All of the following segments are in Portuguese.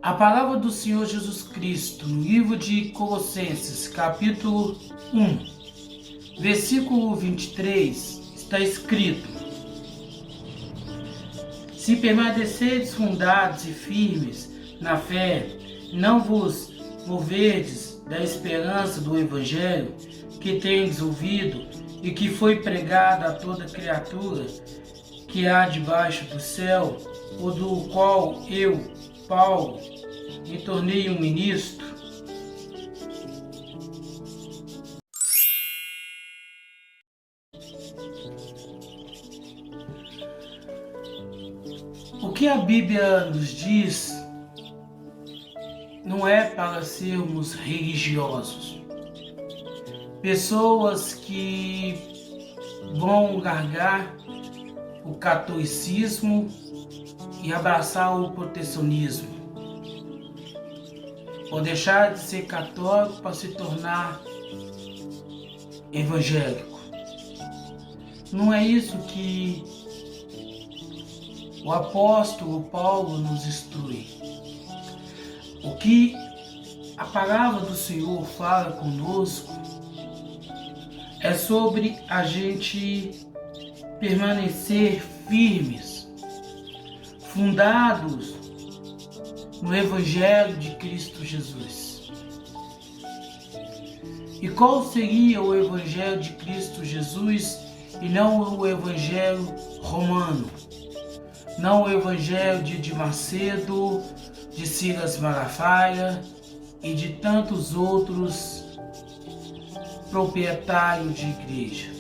A palavra do Senhor Jesus Cristo, no livro de Colossenses, capítulo 1, versículo 23, está escrito: Se permanecerdes fundados e firmes na fé, não vos moverdes da esperança do Evangelho que tendes ouvido e que foi pregado a toda criatura que há debaixo do céu, ou do qual eu, Paulo, me tornei um ministro. O que a Bíblia nos diz não é para sermos religiosos. Pessoas que vão largar o catolicismo e abraçar o protecionismo, ou deixar de ser católico para se tornar evangélico. Não é isso que o apóstolo Paulo nos instrui. O que a palavra do Senhor fala conosco é sobre a gente permanecer firmes, fundados no Evangelho de Cristo Jesus. E qual seria o Evangelho de Cristo Jesus e não o Evangelho romano? Não o Evangelho de Edir Macedo, de Silas Malafaia e de tantos outros proprietários de igreja.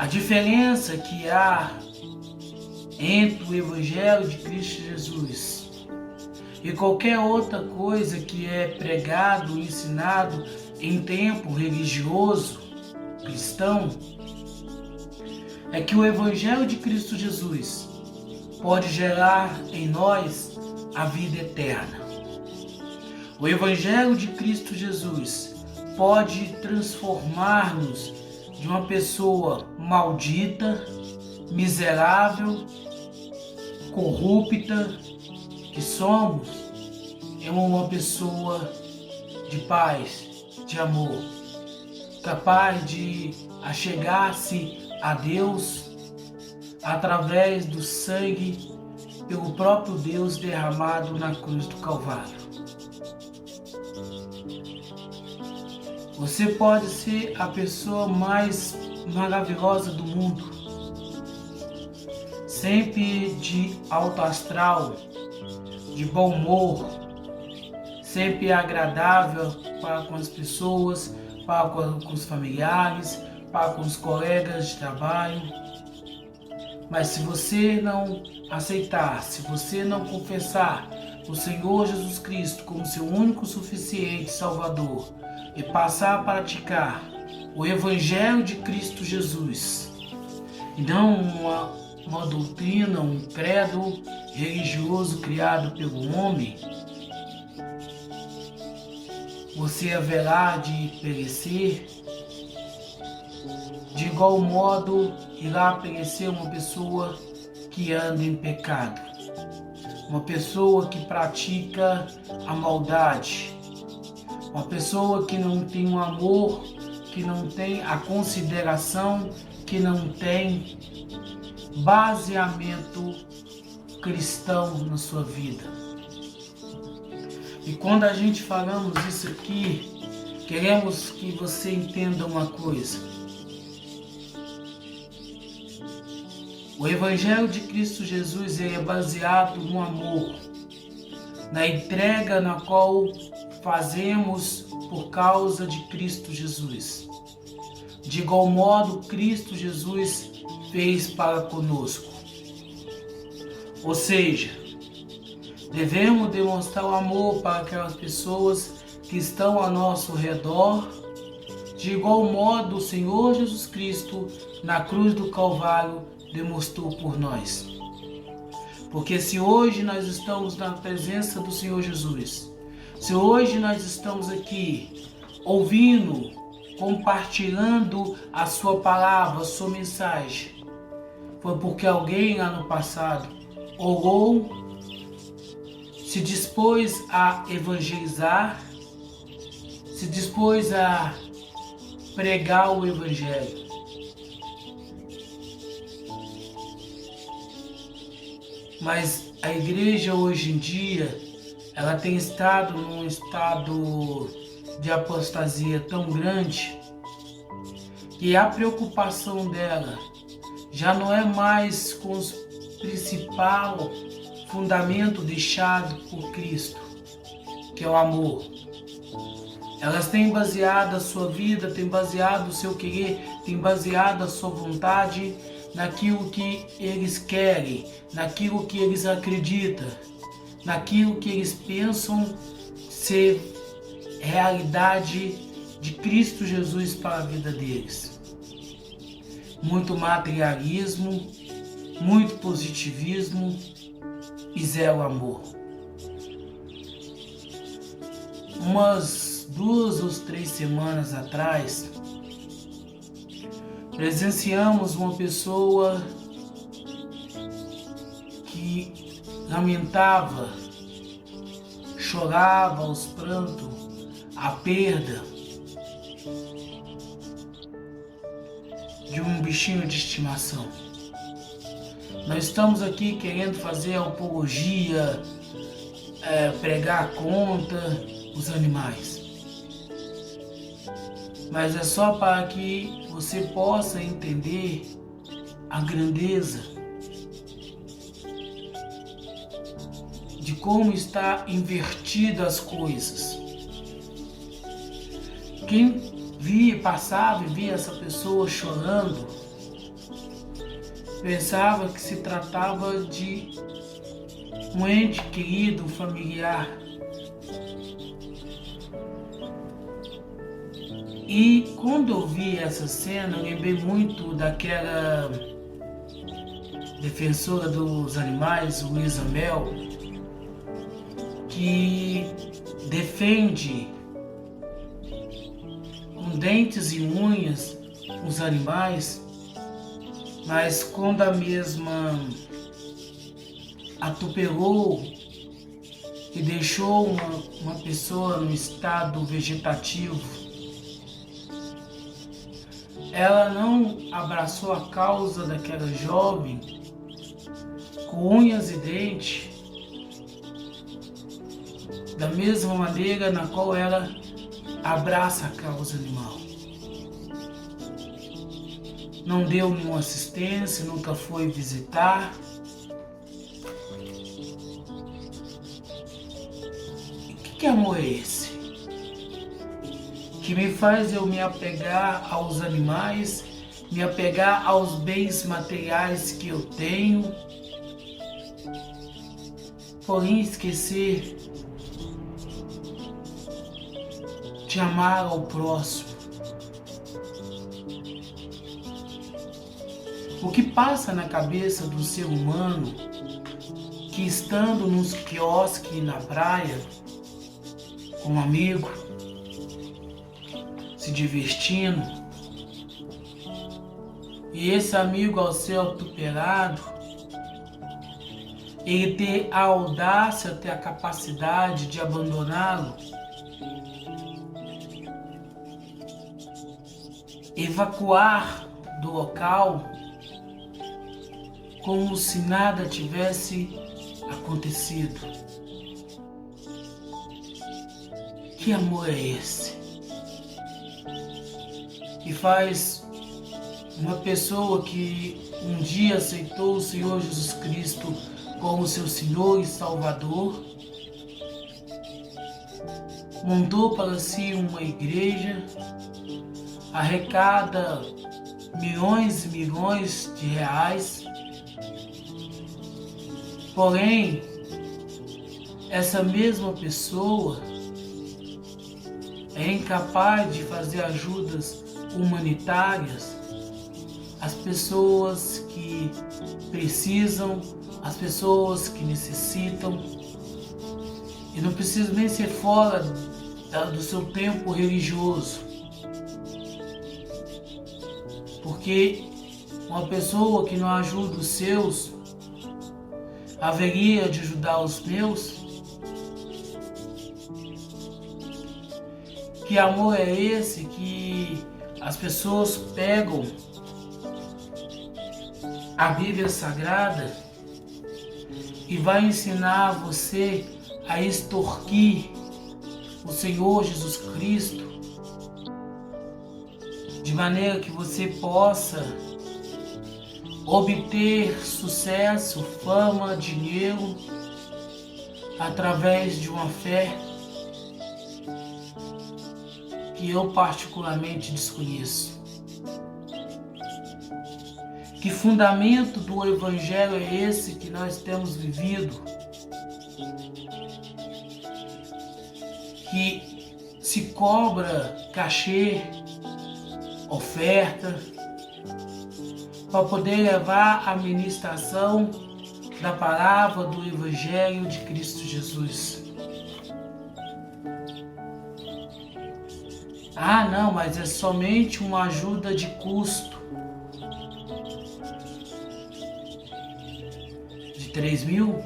A diferença que há entre o Evangelho de Cristo Jesus e qualquer outra coisa que é pregado, ensinado em tempo religioso cristão, é que o Evangelho de Cristo Jesus pode gerar em nós a vida eterna. O Evangelho de Cristo Jesus pode transformar-nos de uma pessoa maldita, miserável, corrupta que somos, em uma pessoa de paz, de amor, capaz de achegar-se a Deus através do sangue pelo próprio Deus derramado na cruz do Calvário. Você pode ser a pessoa mais maravilhosa do mundo, sempre de alto astral, de bom humor, sempre agradável para com as pessoas, para com os familiares, para com os colegas de trabalho. Mas se você não aceitar, se você não confessar o Senhor Jesus Cristo como seu único suficiente Salvador e passar a praticar o Evangelho de Cristo Jesus, e não uma doutrina, um credo religioso criado pelo homem, você haverá de perecer. De igual modo, irá perecer uma pessoa que anda em pecado, uma pessoa que pratica a maldade, uma pessoa que não tem o amor, que não tem a consideração, que não tem baseamento cristão na sua vida. E quando a gente falamos isso aqui, queremos que você entenda uma coisa. O Evangelho de Cristo Jesus é baseado no amor, na entrega na qual fazemos por causa de Cristo Jesus. De igual modo, Cristo Jesus fez para conosco. Ou seja, devemos demonstrar o amor para aquelas pessoas que estão ao nosso redor. De igual modo, o Senhor Jesus Cristo, na cruz do Calvário, demonstrou por nós. Porque se hoje nós estamos na presença do Senhor Jesus, se hoje nós estamos aqui ouvindo, compartilhando a sua palavra, a sua mensagem, foi porque alguém lá no passado orou, se dispôs a evangelizar, se dispôs a pregar o Evangelho. Mas a igreja hoje em dia, ela tem estado num estado de apostasia tão grande que a preocupação dela já não é mais com o principal fundamento deixado por Cristo, que é o amor. Elas têm baseado a sua vida, têm baseado o seu querer, têm baseado a sua vontade naquilo que eles querem, naquilo que eles acreditam, naquilo que eles pensam ser realidade de Cristo Jesus para a vida deles. Muito materialismo, muito positivismo e zero amor. Umas 2 ou 3 semanas atrás, presenciamos uma pessoa que lamentava, chorava aos prantos a perda de um bichinho de estimação. Nós estamos aqui querendo fazer apologia, pregar contra os animais. Mas é só para que você possa entender a grandeza de como está invertida as coisas. Quem passava e via essa pessoa chorando, pensava que se tratava de um ente querido, um familiar. E quando eu vi essa cena, eu lembrei muito daquela defensora dos animais, Luísa Mel, que defende com dentes e unhas os animais, mas quando a mesma atropelou e deixou uma pessoa no estado vegetativo, ela não abraçou a causa daquela jovem com unhas e dentes, da mesma maneira na qual ela abraça a causa animal. Não deu nenhuma assistência, nunca foi visitar. E que amor é esse? Que me faz eu me apegar aos animais, me apegar aos bens materiais que eu tenho, porém esquecer de amar ao próximo. O que passa na cabeça do ser humano que, estando nos quiosques na praia com um amigo, se divertindo, e esse amigo, ao ser atropelado, ele ter a audácia, ter a capacidade de abandoná-lo, evacuar do local como se nada tivesse acontecido. Que amor é esse? Que faz uma pessoa que um dia aceitou o Senhor Jesus Cristo como seu Senhor e Salvador, montou para si uma igreja, arrecada milhões e milhões de reais, porém, essa mesma pessoa é incapaz de fazer ajudas humanitárias às pessoas que precisam, às pessoas que necessitam, e não precisa nem ser fora do seu tempo religioso, porque uma pessoa que não ajuda os seus, haveria de ajudar os meus? Que amor é esse que as pessoas pegam a Bíblia Sagrada e vai ensinar você a extorquir o Senhor Jesus Cristo, de maneira que você possa obter sucesso, fama, dinheiro, através de uma fé que eu particularmente desconheço. Que fundamento do Evangelho é esse que nós temos vivido? Que se cobra cachê, oferta, para poder levar a ministração da palavra do Evangelho de Cristo Jesus. Ah, não, mas é somente uma ajuda de custo de 3 mil,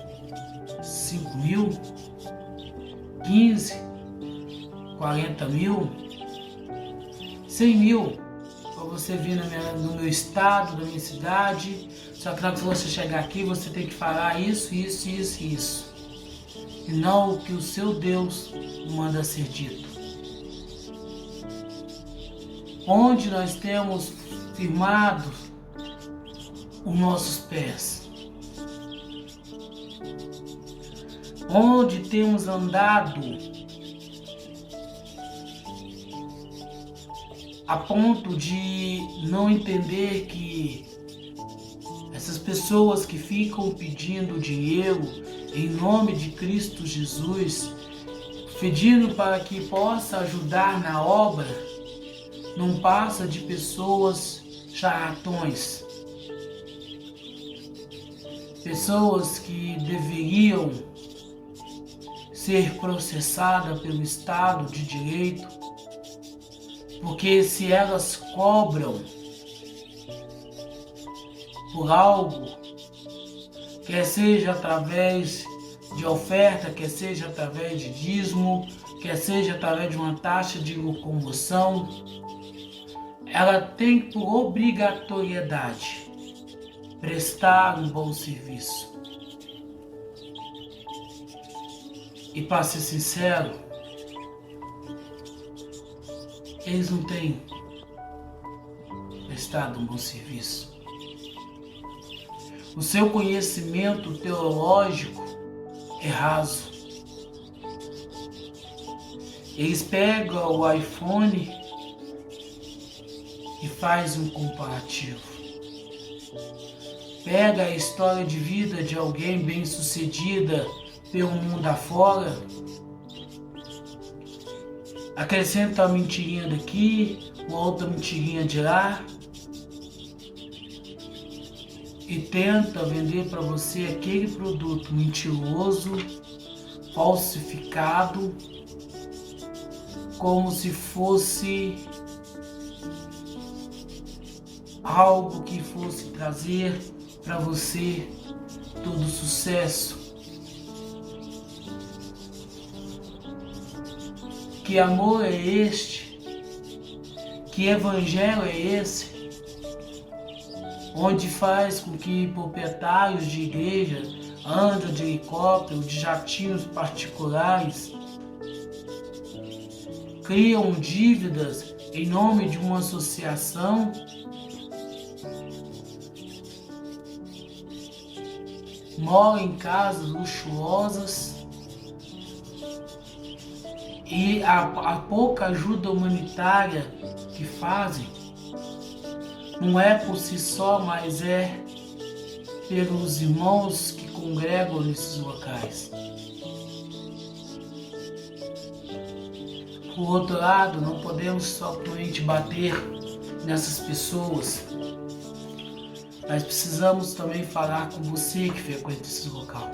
5 mil, 15, 40 mil, 100 mil, para você vir no meu estado, na minha cidade. Só que na hora que você chegar aqui, você tem que falar isso, isso, isso e isso. E não o que o seu Deus manda ser dito. Onde nós temos firmado os nossos pés. Onde temos andado a ponto de não entender que essas pessoas que ficam pedindo dinheiro em nome de Cristo Jesus, pedindo para que possa ajudar na obra, não passa de pessoas charlatões. Pessoas que deveriam ser processadas pelo Estado de Direito, porque se elas cobram por algo, quer seja através de oferta, quer seja através de dízimo, quer seja através de uma taxa de locomoção, ela tem por obrigatoriedade prestar um bom serviço. E para ser sincero, eles não têm prestado um bom serviço. O seu conhecimento teológico é raso. Eles pegam o iPhone e faz um comparativo. Pega a história de vida de alguém bem-sucedida pelo mundo afora, acrescenta uma mentirinha daqui, uma outra mentirinha de lá e tenta vender para você aquele produto mentiroso, falsificado, como se fosse algo que fosse trazer para você todo sucesso. Que amor é este? Que evangelho é esse? Onde faz com que proprietários de igreja andam de helicóptero, de jatinhos particulares, criam dívidas em nome de uma associação, moram em casas luxuosas e a pouca ajuda humanitária que fazem não é por si só, mas é pelos irmãos que congregam nesses locais. Por outro lado, não podemos somente bater nessas pessoas, mas precisamos também falar com você que frequenta esse local.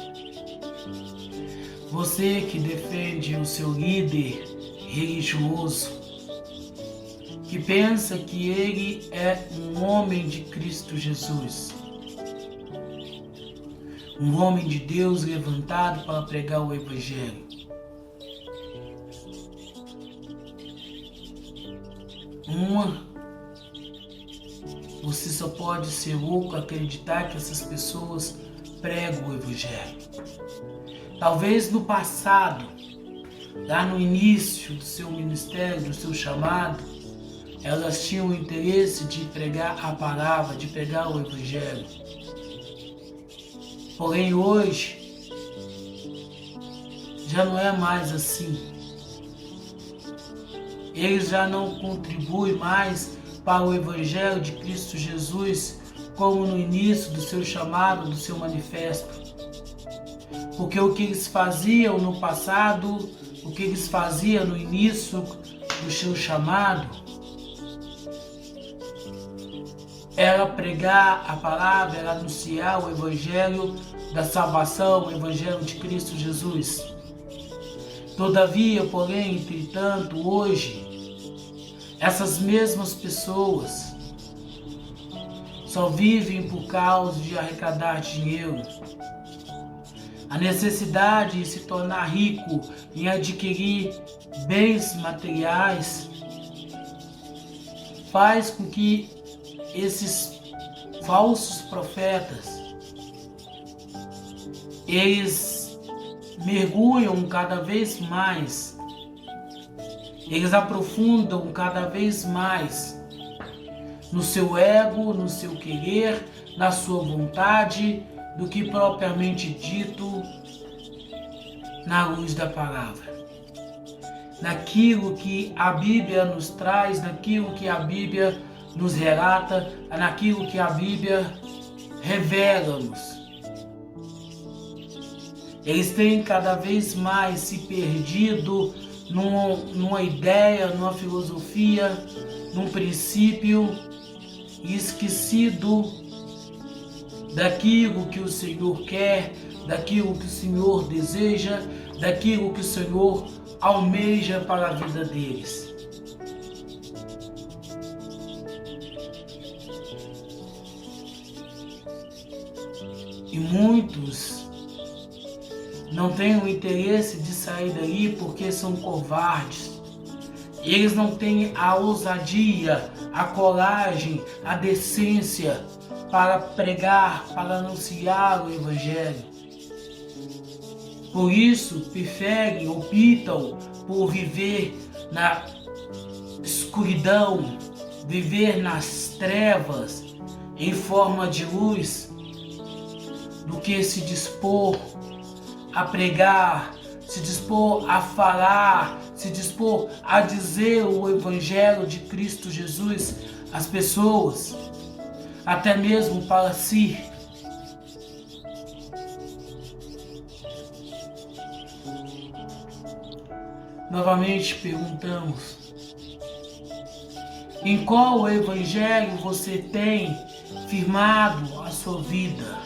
Você que defende o seu líder religioso, que pensa que ele é um homem de Cristo Jesus. um homem de Deus levantado para pregar o Evangelho. Você só pode ser louco acreditar que essas pessoas pregam o Evangelho. Talvez no passado, lá no início do seu ministério, do seu chamado, elas tinham o interesse de pregar a palavra, de pregar o Evangelho. Porém hoje, já não é mais assim. Eles já não contribuem mais para o Evangelho de Cristo Jesus como no início do seu chamado, do seu manifesto. Porque o que eles faziam no passado, o que eles faziam no início do seu chamado, era pregar a palavra, era anunciar o Evangelho da salvação, o Evangelho de Cristo Jesus. Todavia, porém, entretanto, hoje, essas mesmas pessoas só vivem por causa de arrecadar dinheiro. A necessidade de se tornar rico, em adquirir bens materiais, faz com que esses falsos profetas, eles mergulham cada vez mais, eles aprofundam cada vez mais no seu ego, no seu querer, na sua vontade, do que propriamente dito na luz da palavra. Naquilo que a Bíblia nos traz, naquilo que a Bíblia nos relata, naquilo que a Bíblia revela-nos. Eles têm cada vez mais se perdido numa ideia, numa filosofia, num princípio, e esquecido daquilo que o Senhor quer, daquilo que o Senhor deseja, daquilo que o Senhor almeja para a vida deles. E muitos não têm o interesse de sair daí porque são covardes. Eles não têm a ousadia, a coragem, a decência para pregar, para anunciar o Evangelho. Por isso, preferem, optam por viver na escuridão, viver nas trevas em forma de luz, do que se dispor a pregar, se dispor a falar, se dispor a dizer o Evangelho de Cristo Jesus às pessoas, até mesmo para si. Novamente perguntamos: em qual Evangelho você tem firmado a sua vida?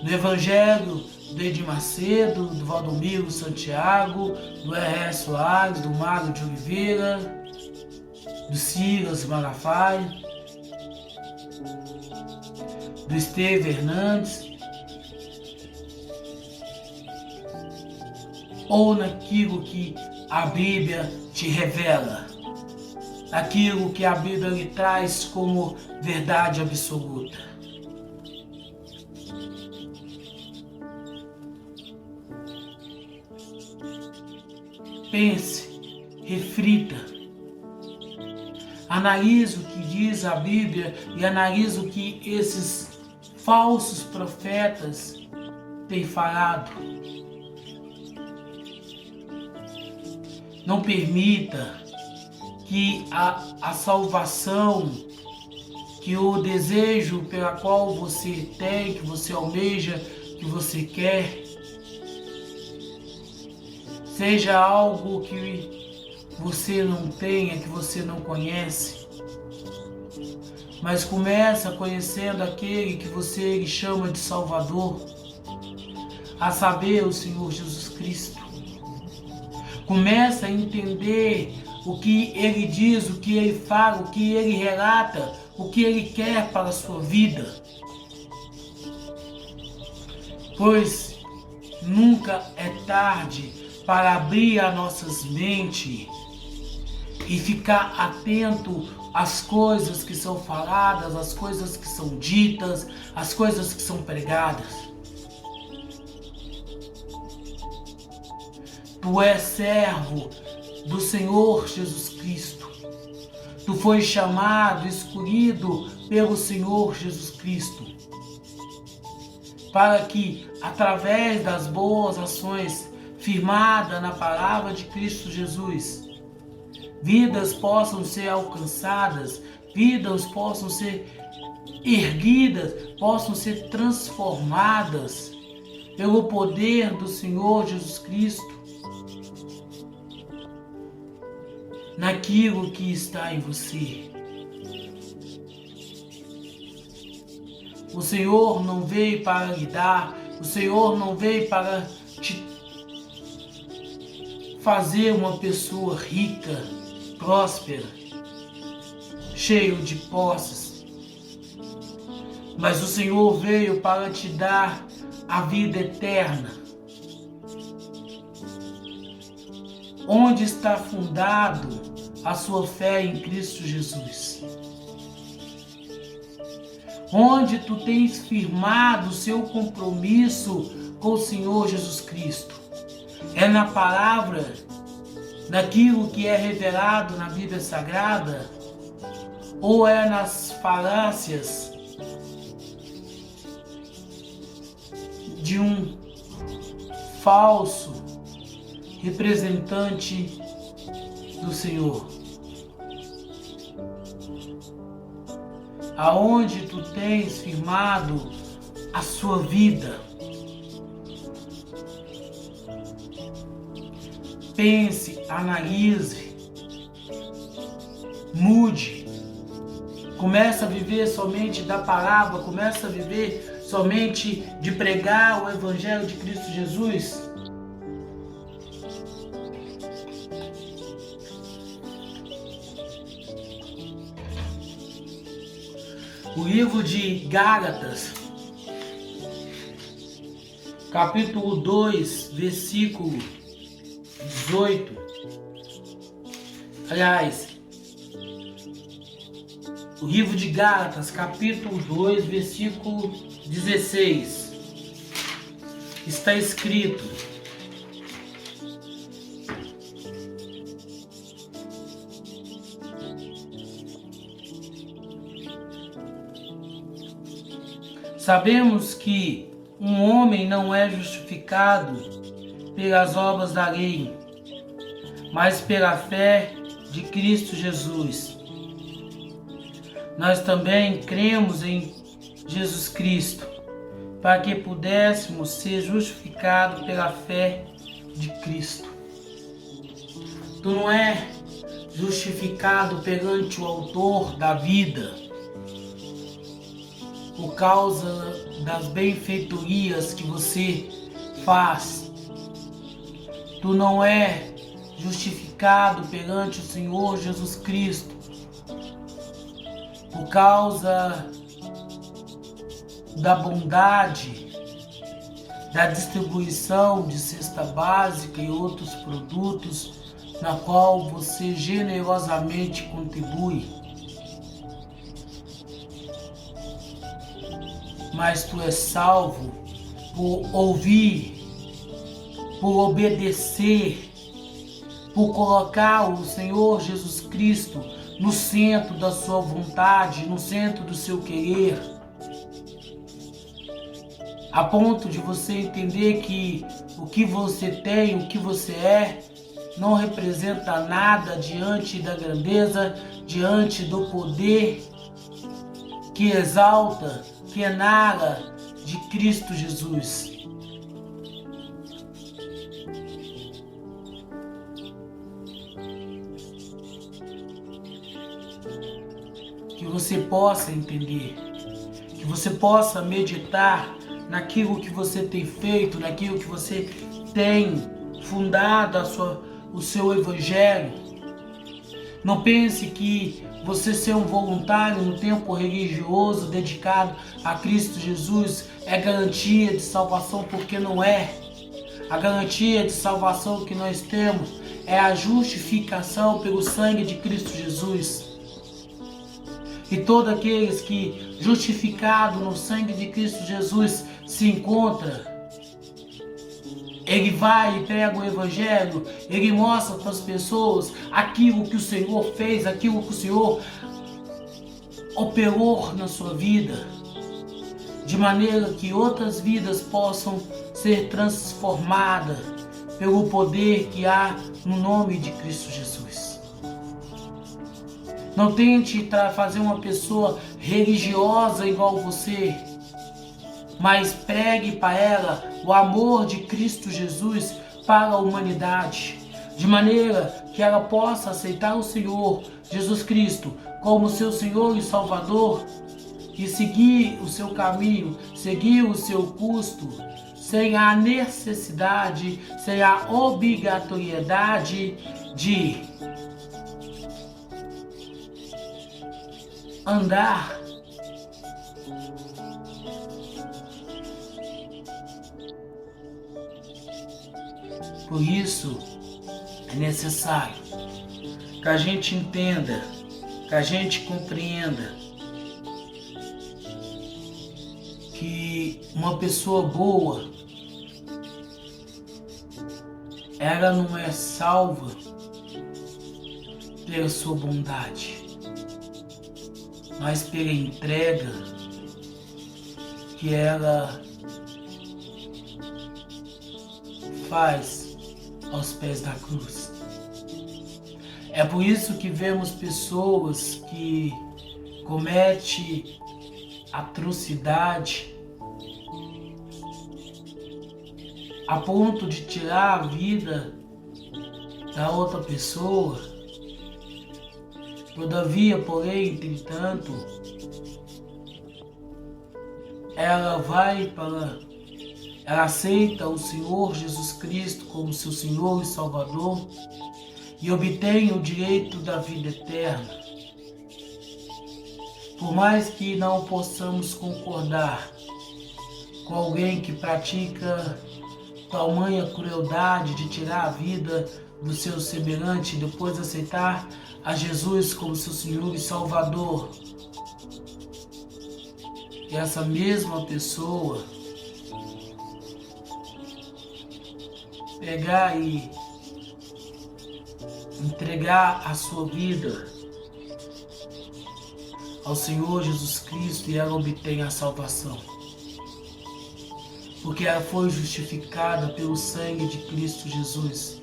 No Evangelho do Edir Macedo, do Valdomiro Santiago, do R.R. Soares, do Mário de Oliveira, do Silas Malafaia, do Esteve Hernandes, ou naquilo que a Bíblia te revela, aquilo que a Bíblia lhe traz como verdade absoluta? Pense, reflita, analise o que diz a Bíblia e analise o que esses falsos profetas têm falado. Não permita que a salvação, que o desejo pela qual você tem, que você almeja, que você quer, seja algo que você não tenha, que você não conhece, mas começa conhecendo aquele que você chama de Salvador, a saber, o Senhor Jesus Cristo. Começa a entender o que Ele diz, o que Ele fala, o que Ele relata, o que Ele quer para a sua vida. pois nunca é tarde para abrir as nossas mentes e ficar atento às coisas que são faladas, às coisas que são ditas, às coisas que são pregadas. Tu és servo do Senhor Jesus Cristo. Tu foi chamado, escolhido pelo Senhor Jesus Cristo, para que, através das boas ações firmadas na palavra de Cristo Jesus, vidas possam ser alcançadas, vidas possam ser erguidas, possam ser transformadas pelo poder do Senhor Jesus Cristo naquilo que está em você. O Senhor não veio para lhe dar, o Senhor não veio para te fazer uma pessoa rica, próspera, cheio de posses, mas o Senhor veio para te dar a vida eterna. Onde está fundado a sua fé em Cristo Jesus? Onde tu tens firmado o seu compromisso com o Senhor Jesus Cristo? É na palavra, naquilo que é revelado na Bíblia Sagrada? Ou é nas falácias de um falso representante do Senhor? Aonde tu tens firmado a sua vida? Pense, analise, mude, comece a viver somente da palavra, comece a viver somente de pregar o Evangelho de Cristo Jesus. O livro de Gálatas, capítulo 2, versículo 18. Aliás, o livro de Gálatas, capítulo 2, versículo 16. Está escrito: sabemos que um homem não é justificado pelas obras da lei, mas pela fé de Cristo Jesus. Nós também cremos em Jesus Cristo, para que pudéssemos ser justificados pela fé de Cristo. Tu não é justificado perante o autor da vida, por causa das benfeitorias que você faz. Tu não é justificado perante o Senhor Jesus Cristo por causa da bondade, da distribuição de cesta básica e outros produtos na qual você generosamente contribui. Mas tu és salvo por ouvir, por obedecer, por colocar o Senhor Jesus Cristo no centro da sua vontade, no centro do seu querer, a ponto de você entender que o que você tem, o que você é, não representa nada diante da grandeza, diante do poder que exalta, que emana de Cristo Jesus. Que você possa entender, que você possa meditar naquilo que você tem feito, naquilo que você tem fundado o seu evangelho, Não pense que você ser um voluntário no tempo religioso dedicado a Cristo Jesus é garantia de salvação, porque não é. A garantia de salvação que nós temos é a justificação pelo sangue de Cristo Jesus. E todos aqueles que, justificado no sangue de Cristo Jesus, se encontra, ele vai e prega o Evangelho, ele mostra para as pessoas aquilo que o Senhor fez, aquilo que o Senhor operou na sua vida, de maneira que outras vidas possam ser transformadas pelo poder que há no nome de Cristo Jesus. Não tente fazer uma pessoa religiosa igual você, mas pregue para ela o amor de Cristo Jesus para a humanidade, de maneira que ela possa aceitar o Senhor Jesus Cristo como seu Senhor e Salvador e seguir o seu caminho, seguir o seu custo, sem a necessidade, sem a obrigatoriedade de andar Por isso, é necessário que a gente entenda, que a gente compreenda que uma pessoa boa, ela não é salva pela sua bondade, mas pela entrega que ela faz aos pés da cruz. É por isso que vemos pessoas que cometem atrocidade a ponto de tirar a vida da outra pessoa. Todavia, porém, entretanto, ela aceita o Senhor Jesus Cristo como seu Senhor e Salvador e obtém o direito da vida eterna. Por mais que não possamos concordar com alguém que pratica tamanha crueldade de tirar a vida do seu semelhante e depois aceitar a Jesus como seu Senhor e Salvador, e essa mesma pessoa pegar e entregar a sua vida ao Senhor Jesus Cristo e ela obtém a salvação, porque ela foi justificada pelo sangue de Cristo Jesus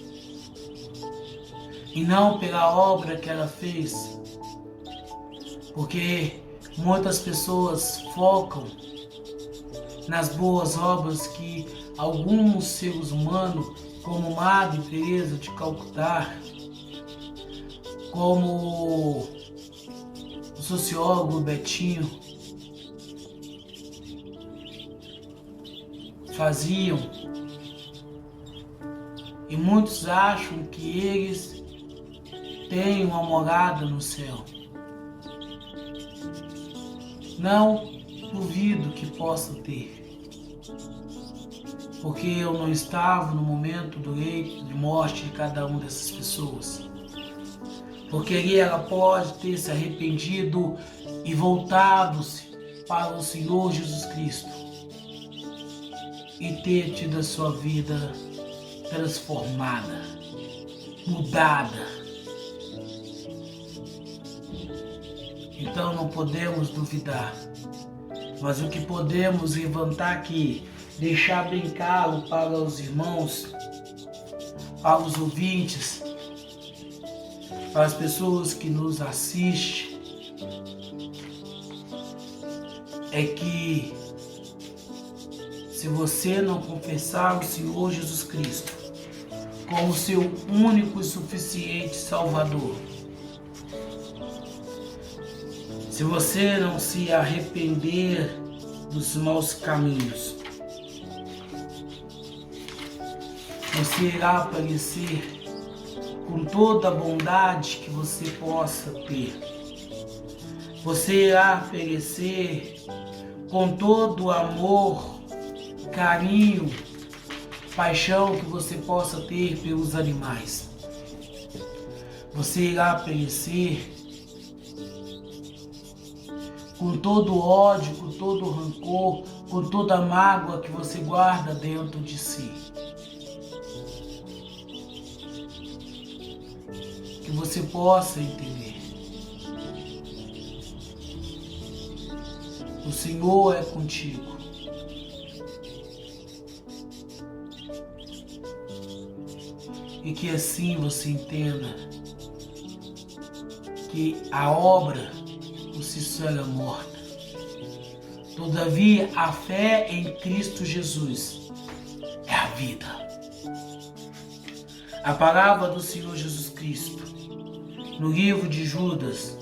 e não pela obra que ela fez, porque muitas pessoas focam nas boas obras que alguns seres humanos, como Madre Teresa de Calcutá, como o sociólogo Betinho, faziam, e muitos acham que eles têm uma morada no céu. Não duvido que possa ter, porque eu não estava no momento do leito de morte de cada uma dessas pessoas. Porque ali ela pode ter se arrependido e voltado-se para o Senhor Jesus Cristo e ter tido a sua vida transformada, mudada. Então não podemos duvidar, mas o que podemos levantar aqui, deixar bem claro para os irmãos, para os ouvintes, para as pessoas que nos assistem, é que se você não confessar o Senhor Jesus Cristo como seu único e suficiente Salvador, se você não se arrepender dos maus caminhos, você irá aparecer com toda a bondade que você possa ter. Você irá perecer com todo o amor, carinho, paixão que você possa ter pelos animais. Você irá perecer com todo o ódio, com todo o rancor, com toda a mágoa que você guarda dentro de si. Que você possa entender. O Senhor é contigo. E que assim você entenda que a obra por si só era morta. Todavia, a fé em Cristo Jesus é a vida. A palavra do Senhor Jesus Cristo, no livro de Judas,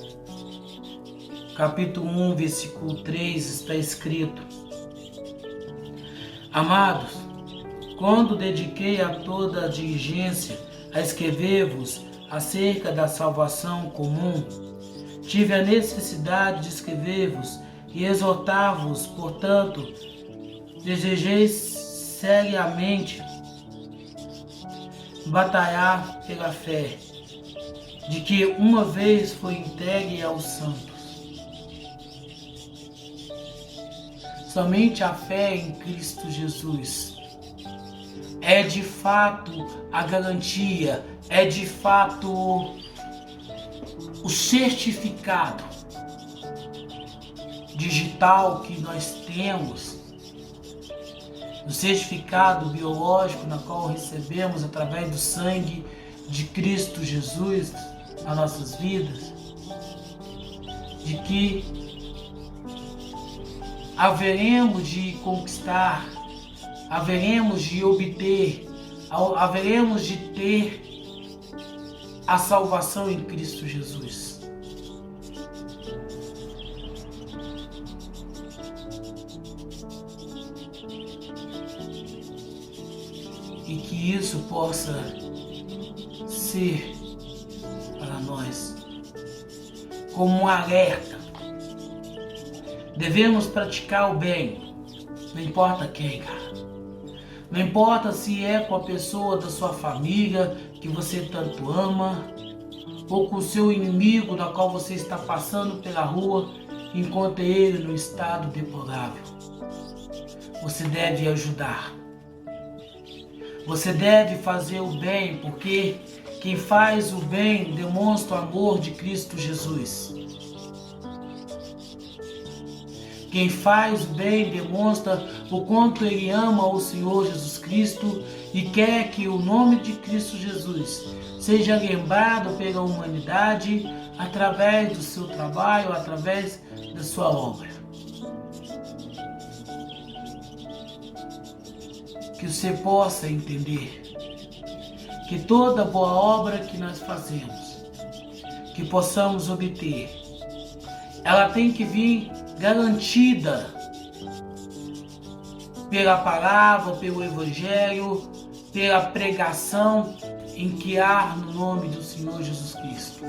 capítulo 1, versículo 3, está escrito: Amados, quando dediquei a toda a diligência a escrever-vos acerca da salvação comum, tive a necessidade de escrever-vos e exortar-vos, portanto, desejei seriamente batalhar pela fé, de que uma vez foi entregue aos santos. Somente a fé em Cristo Jesus é de fato a garantia, é de fato o certificado digital que nós temos, o certificado biológico na qual recebemos através do sangue de Cristo Jesus nas nossas vidas, de que haveremos de conquistar, haveremos de obter, haveremos de ter a salvação em Cristo Jesus. E que isso possa ser para nós como um alerta. Devemos praticar o bem, não importa quem, cara. Não importa se é com a pessoa da sua família que você tanto ama, ou com o seu inimigo na qual você está passando pela rua, encontra ele no estado deplorável. Você deve ajudar. Você deve fazer o bem, porque quem faz o bem demonstra o amor de Cristo Jesus. Quem faz o bem demonstra o quanto ele ama o Senhor Jesus Cristo e quer que o nome de Cristo Jesus seja lembrado pela humanidade através do seu trabalho, através da sua obra. Que você possa entender que toda boa obra que nós fazemos, que possamos obter, ela tem que vir garantida pela palavra, pelo Evangelho, pela pregação em que há no nome do Senhor Jesus Cristo.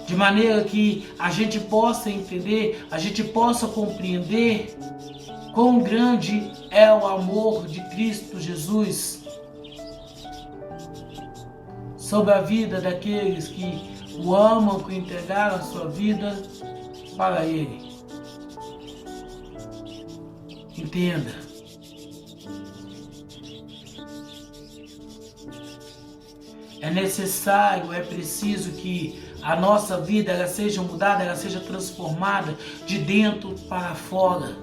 De maneira que a gente possa entender, a gente possa compreender quão grande é o amor de Cristo Jesus sobre a vida daqueles que o amam, que entregaram a sua vida para Ele. Entenda. É necessário, é preciso que a nossa vida ela seja mudada, ela seja transformada de dentro para fora.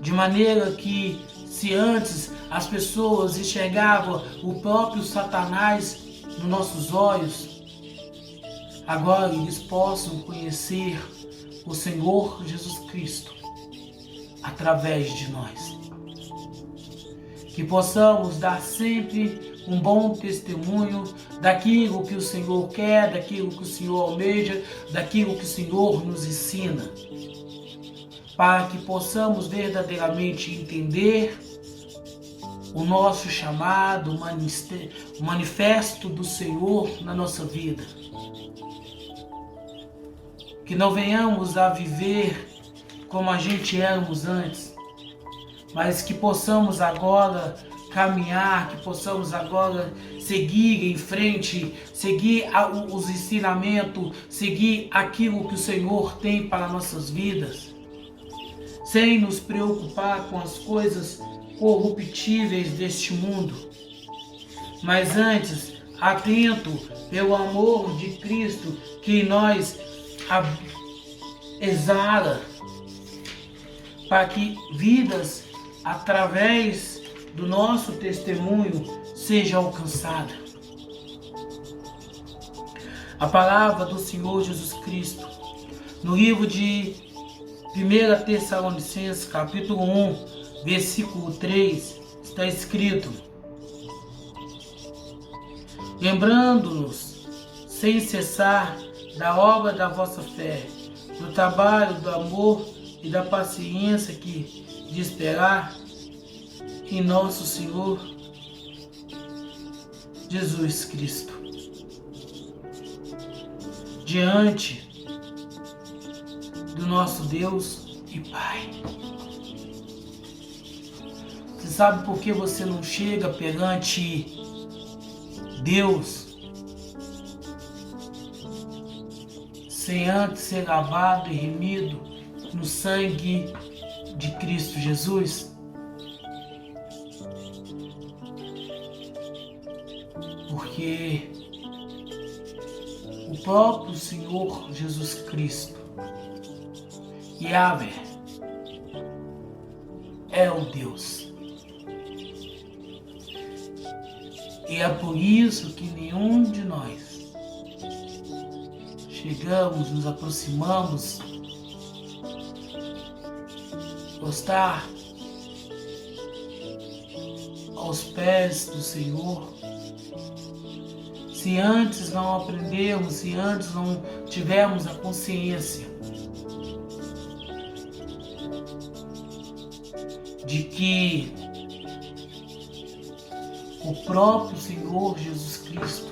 De maneira que, se antes as pessoas enxergavam o próprio Satanás nos nossos olhos, agora eles possam conhecer o Senhor Jesus Cristo através de nós. Que possamos dar sempre um bom testemunho daquilo que o Senhor quer, daquilo que o Senhor almeja, daquilo que o Senhor nos ensina, para que possamos verdadeiramente entender o nosso chamado, o manifesto do Senhor na nossa vida. Que não venhamos a viver como a gente éramos antes, mas que possamos agora caminhar, que possamos agora seguir em frente, seguir os ensinamentos, seguir aquilo que o Senhor tem para nossas vidas, sem nos preocupar com as coisas corruptíveis deste mundo, mas antes, atento pelo amor de Cristo que em nós exala, para que vidas através do nosso testemunho seja alcançada. A palavra do Senhor Jesus Cristo, no livro de 1 Tessalonicenses, capítulo 1, versículo 3, está escrito: lembrando-nos sem cessar da obra da vossa fé, do trabalho, do amor e da paciência de esperar em nosso Senhor Jesus Cristo. Diante do nosso Deus e Pai. Você sabe por que você não chega perante Deus sem antes ser lavado e remido no sangue de Cristo Jesus? Porque o próprio Senhor Jesus Cristo, Yahvé, é o Deus. E é por isso que nenhum de nós chegamos, nos aproximamos, gostar aos pés do Senhor, se antes não aprendermos, se antes não tivermos a consciência de que o próprio Senhor Jesus Cristo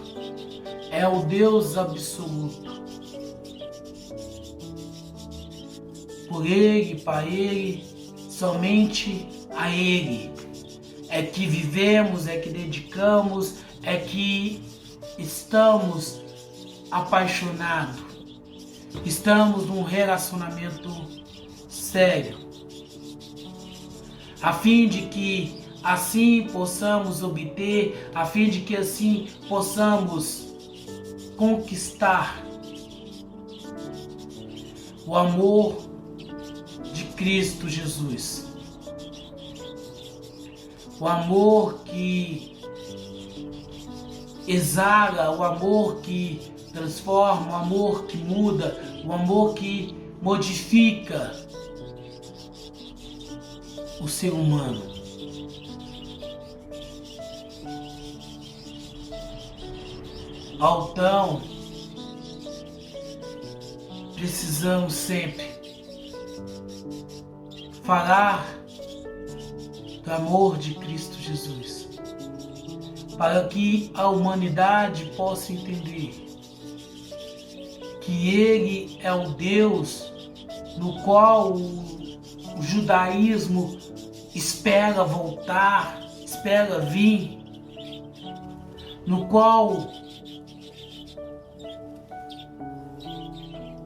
é o Deus absoluto. Por Ele, para Ele, somente a Ele é que vivemos, é que dedicamos, é que estamos apaixonados, estamos num relacionamento sério, a fim de que assim possamos obter, a fim de que assim possamos conquistar o amor de Cristo Jesus, o amor que exala, o amor que transforma, o amor que muda, o amor que modifica o ser humano. Então, precisamos sempre falar do amor de Cristo Jesus, para que a humanidade possa entender que Ele é o Deus no qual o judaísmo espera voltar, espera vir, no qual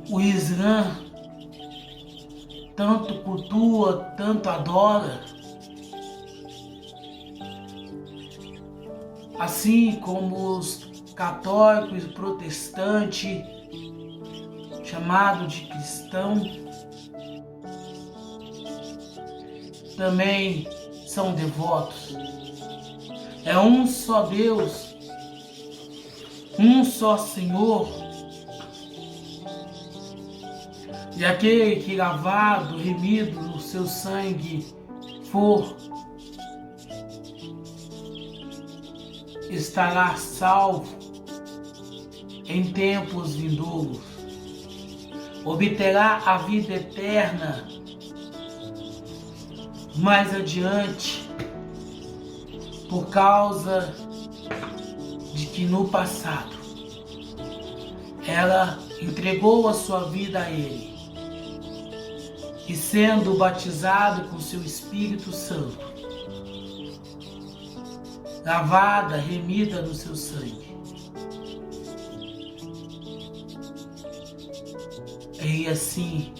o Islã tanto cultua, tanto adora, assim como os católicos e protestantes, chamado de cristão, também são devotos. É um só Deus, um só Senhor, e aquele que lavado, remido no seu sangue for, estará salvo em tempos vindouros, obterá a vida eterna mais adiante, por causa de que no passado ela entregou a sua vida a Ele e sendo batizado com seu Espírito Santo, lavada, remida no seu sangue, e assim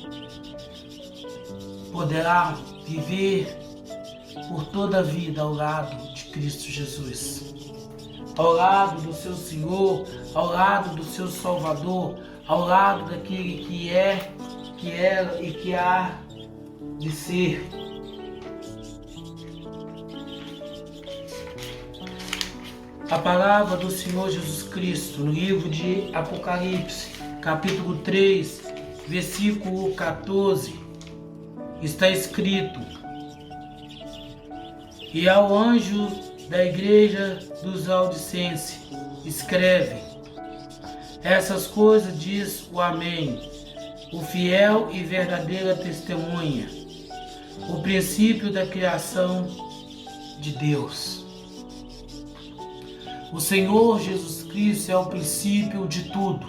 poderá viver por toda a vida ao lado de Cristo Jesus, ao lado do seu Senhor, ao lado do seu Salvador, ao lado daquele que é, que era e que há de ser. A palavra do Senhor Jesus Cristo no livro de Apocalipse, capítulo 3, versículo 14, está escrito: e ao anjo da igreja dos Laodicenses escreve: essas coisas diz o Amém, o fiel e verdadeira testemunha, o princípio da criação de Deus. O Senhor Jesus Cristo é o princípio de tudo.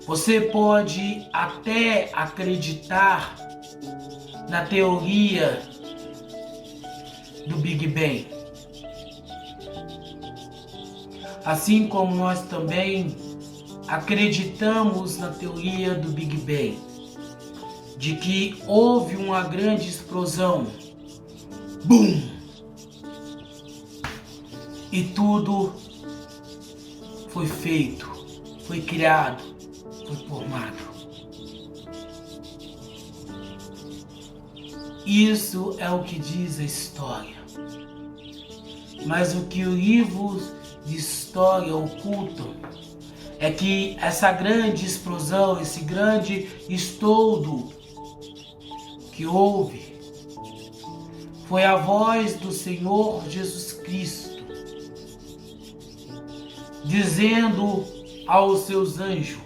Você pode até acreditar na teoria do Big Bang, assim como nós também acreditamos na teoria do Big Bang, de que houve uma grande explosão, BUM! E tudo foi feito, foi criado, foi formado. Isso é o que diz a história. Mas o que o livro de história ocultam é que essa grande explosão, esse grande estouro que houve, foi a voz do Senhor Jesus Cristo dizendo aos seus anjos: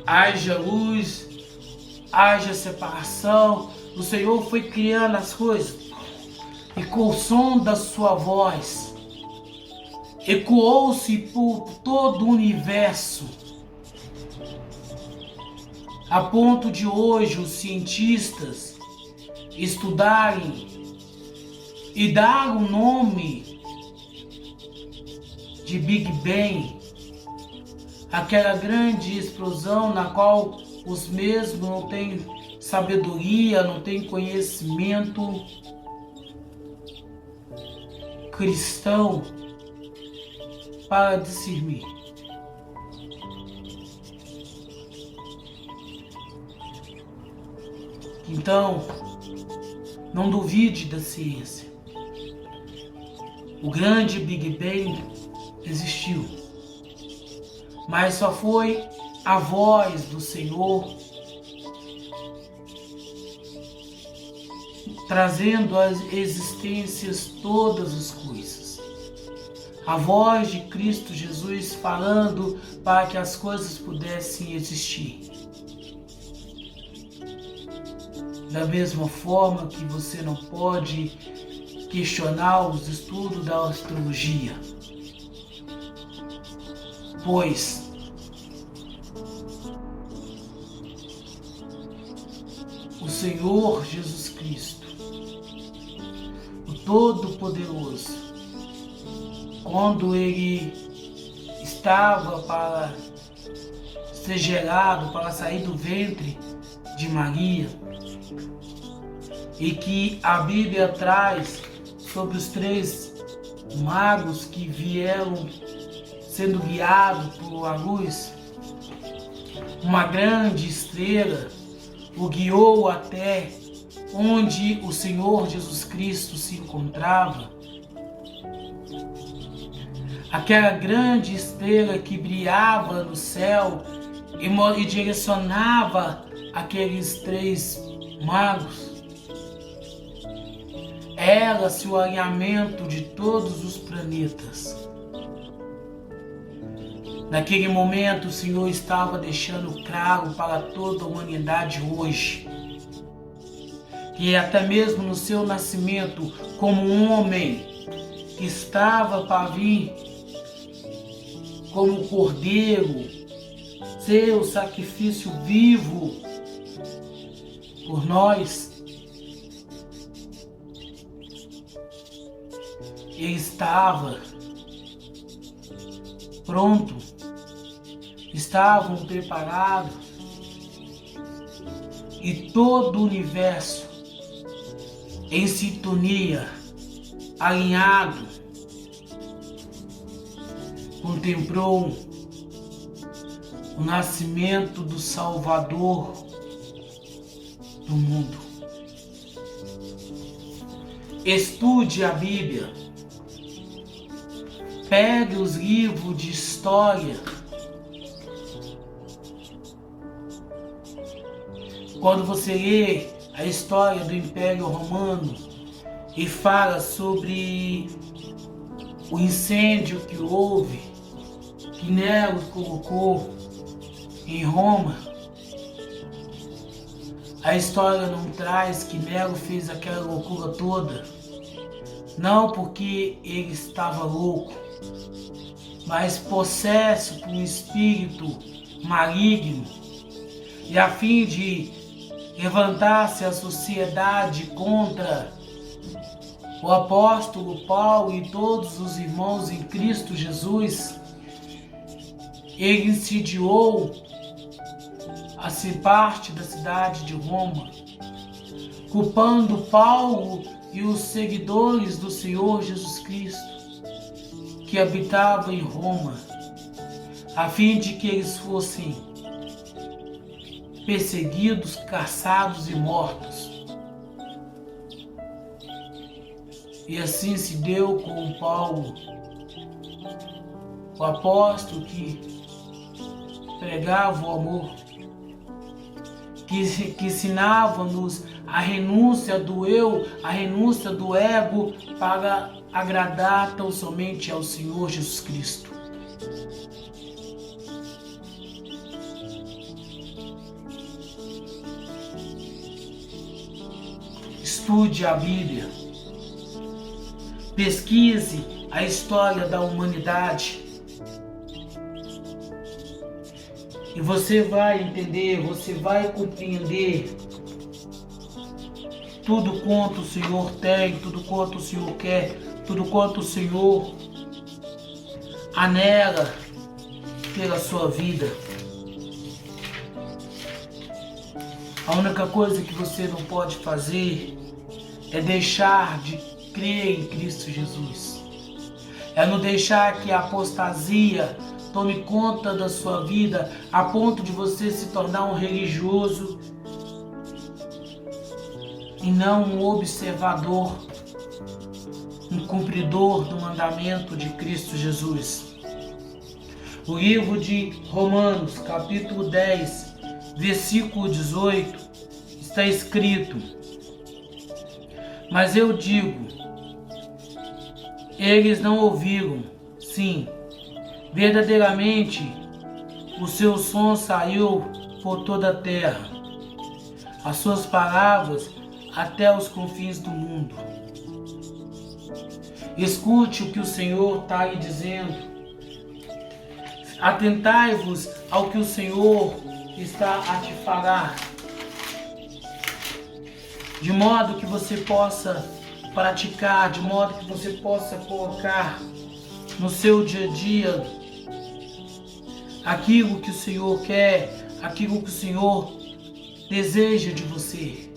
haja luz, haja separação. O Senhor foi criando as coisas e com o som da sua voz ecoou-se por todo o universo, a ponto de hoje os cientistas estudarem e dar o nome de Big Bang, aquela grande explosão na qual os mesmos não têm sabedoria, não têm conhecimento cristão para discernir. Então, não duvide da ciência. O grande Big Bang existiu, mas só foi a voz do Senhor trazendo às existências todas as coisas. A voz de Cristo Jesus falando para que as coisas pudessem existir. Da mesma forma que você não pode questionar os estudos da astrologia, pois o Senhor Jesus Cristo, o Todo-Poderoso, quando Ele estava para ser gerado, para sair do ventre de Maria, e que a Bíblia traz sobre os 3 magos que vieram sendo guiados por uma luz, uma grande estrela o guiou até onde o Senhor Jesus Cristo se encontrava. Aquela grande estrela que brilhava no céu e direcionava aqueles 3 magos. Era-se o alinhamento de todos os planetas. Naquele momento, o Senhor estava deixando claro para toda a humanidade hoje que até mesmo no seu nascimento, como um homem que estava para vir como cordeiro, seu sacrifício vivo por nós, ele estava pronto, estavam preparados, e todo o universo em sintonia, alinhado, contemplou o nascimento do Salvador do mundo. Estude a Bíblia, pegue os livros de história. Quando você lê a história do Império Romano e fala sobre o incêndio que houve, que Nero colocou em Roma, a história não traz que Nero fez aquela loucura toda, não porque ele estava louco, mas possesso por um espírito maligno, e a fim de levantar-se a sociedade contra o apóstolo Paulo e todos os irmãos em Cristo Jesus, ele incendiou a parte da cidade de Roma, culpando Paulo e os seguidores do Senhor Jesus Cristo, que habitavam em Roma, a fim de que eles fossem perseguidos, caçados e mortos. E assim se deu com Paulo, o apóstolo que pregava o amor, que ensinava-nos a renúncia do eu, a renúncia do ego, para agradar tão somente ao Senhor Jesus Cristo. Estude a Bíblia, pesquise a história da humanidade, e você vai entender, você vai compreender tudo quanto o Senhor tem, tudo quanto o Senhor quer, tudo quanto o Senhor anela pela sua vida. A única coisa que você não pode fazer é deixar de crer em Cristo Jesus. É não deixar que a apostasia tome conta da sua vida a ponto de você se tornar um religioso e não um observador, um cumpridor do mandamento de Cristo Jesus. O livro de Romanos, capítulo 10, versículo 18, está escrito: mas eu digo, eles não ouviram, sim, verdadeiramente o seu som saiu por toda a terra, as suas palavras até os confins do mundo. Escute o que o Senhor está lhe dizendo. Atentai-vos ao que o Senhor está a te falar, de modo que você possa praticar, de modo que você possa colocar no seu dia a dia aquilo que o Senhor quer, aquilo que o Senhor deseja de você.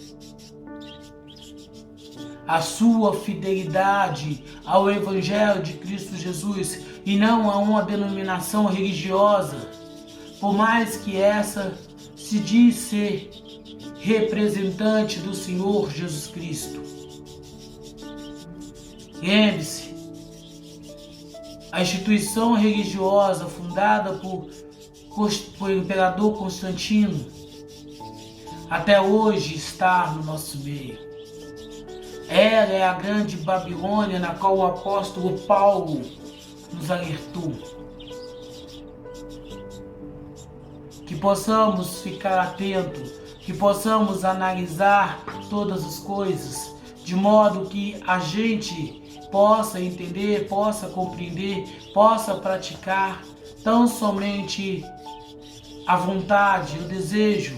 A sua fidelidade ao Evangelho de Cristo Jesus e não a uma denominação religiosa, por mais que essa se diz ser representante do Senhor Jesus Cristo. Lembre-se, a instituição religiosa fundada por imperador Constantino até hoje está no nosso meio. Ela é a grande Babilônia na qual o apóstolo Paulo nos alertou. Que possamos ficar atentos, que possamos analisar todas as coisas, de modo que a gente possa entender, possa compreender, possa praticar tão somente a vontade, o desejo,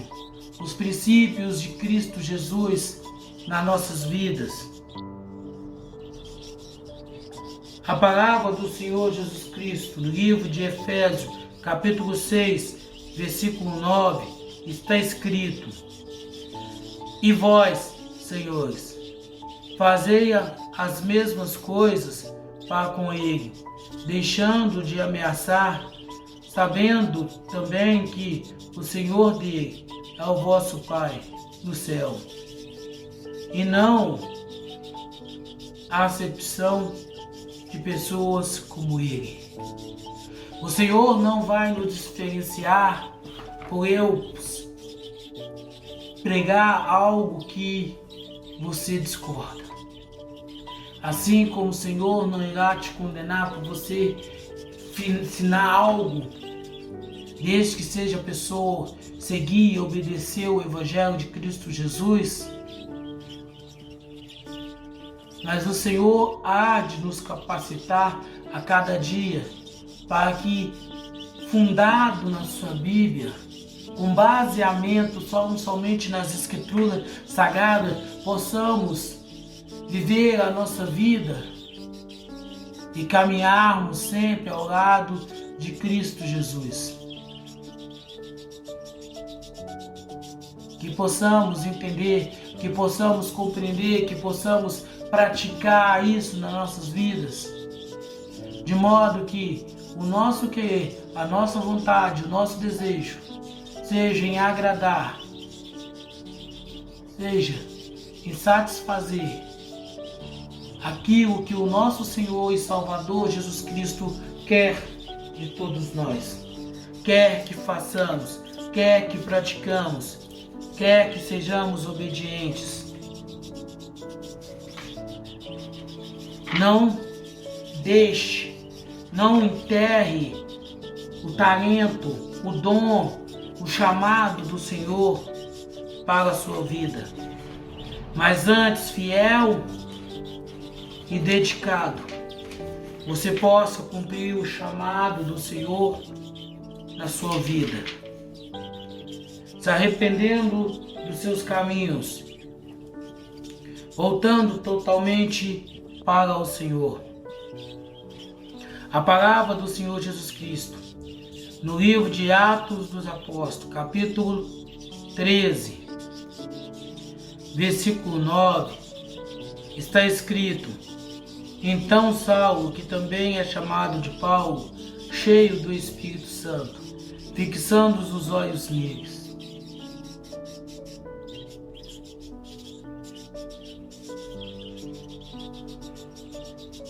os princípios de Cristo Jesus nas nossas vidas. A palavra do Senhor Jesus Cristo, no livro de Efésios, capítulo 6, versículo 9, está escrito: E vós, senhores, fazei as mesmas coisas para com ele, deixando de ameaçar, sabendo também que o Senhor dele é o vosso Pai no céu. E não há acepção de pessoas como ele. O Senhor não vai nos diferenciar por eu pregar algo que você discorda. Assim como o Senhor não irá te condenar por você ensinar algo, desde que seja a pessoa seguir e obedecer o Evangelho de Cristo Jesus, mas o Senhor há de nos capacitar a cada dia para que, fundado na sua Bíblia, com baseamento somente nas Escrituras Sagradas, possamos viver a nossa vida e caminharmos sempre ao lado de Cristo Jesus. Que possamos entender, que possamos compreender, que possamos praticar isso nas nossas vidas, de modo que o nosso querer, a nossa vontade, o nosso desejo seja em agradar, seja em satisfazer aquilo que o nosso Senhor e Salvador Jesus Cristo quer de todos nós. Quer que façamos, quer que praticamos, quer que sejamos obedientes. Não deixe, não enterre o talento, o dom, o chamado do Senhor para a sua vida, mas antes, fiel e dedicado, você possa cumprir o chamado do Senhor na sua vida, se arrependendo dos seus caminhos, voltando totalmente para o Senhor. A palavra do Senhor Jesus Cristo, no livro de Atos dos Apóstolos, capítulo 13, versículo 9, está escrito: Então Saulo, que também é chamado de Paulo, cheio do Espírito Santo, fixando os olhos neles,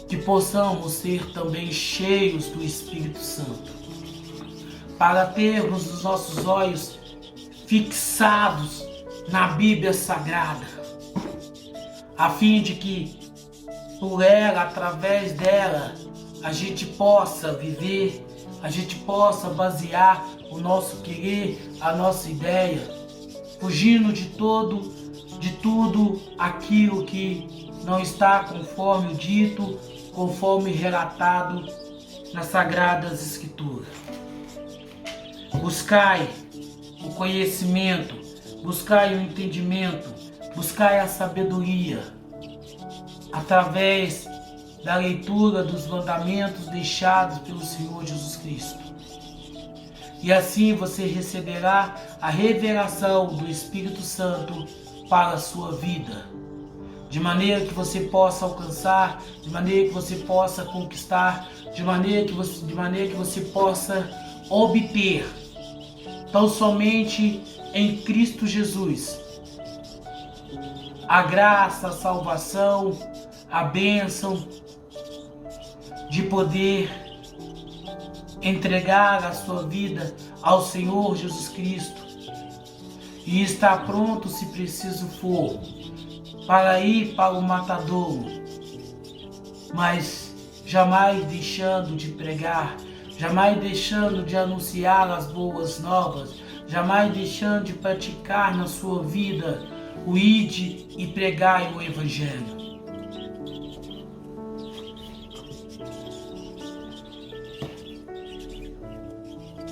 que possamos ser também cheios do Espírito Santo, para termos os nossos olhos fixados na Bíblia Sagrada, a fim de que por ela, através dela, a gente possa viver, a gente possa basear o nosso querer, a nossa ideia, fugindo de tudo aquilo que não está conforme o dito, conforme relatado nas Sagradas Escrituras. Buscai o conhecimento, buscai o entendimento, buscai a sabedoria, através da leitura dos mandamentos deixados pelo Senhor Jesus Cristo. E assim você receberá a revelação do Espírito Santo para a sua vida, de maneira que você possa alcançar, de maneira que você possa conquistar, de maneira que você possa obter, tão somente em Cristo Jesus, a graça, a salvação, a bênção de poder entregar a sua vida ao Senhor Jesus Cristo e estar pronto, se preciso for, para ir para o matadouro, mas jamais deixando de pregar, jamais deixando de anunciar as boas novas, jamais deixando de praticar na sua vida o ide e pregai o Evangelho.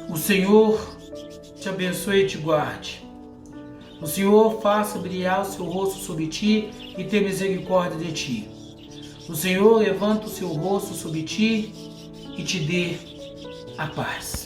O Senhor te abençoe e te guarde. O Senhor faça brilhar o seu rosto sobre ti e tenha misericórdia de ti. O Senhor levanta o seu rosto sobre ti e te dê a paz.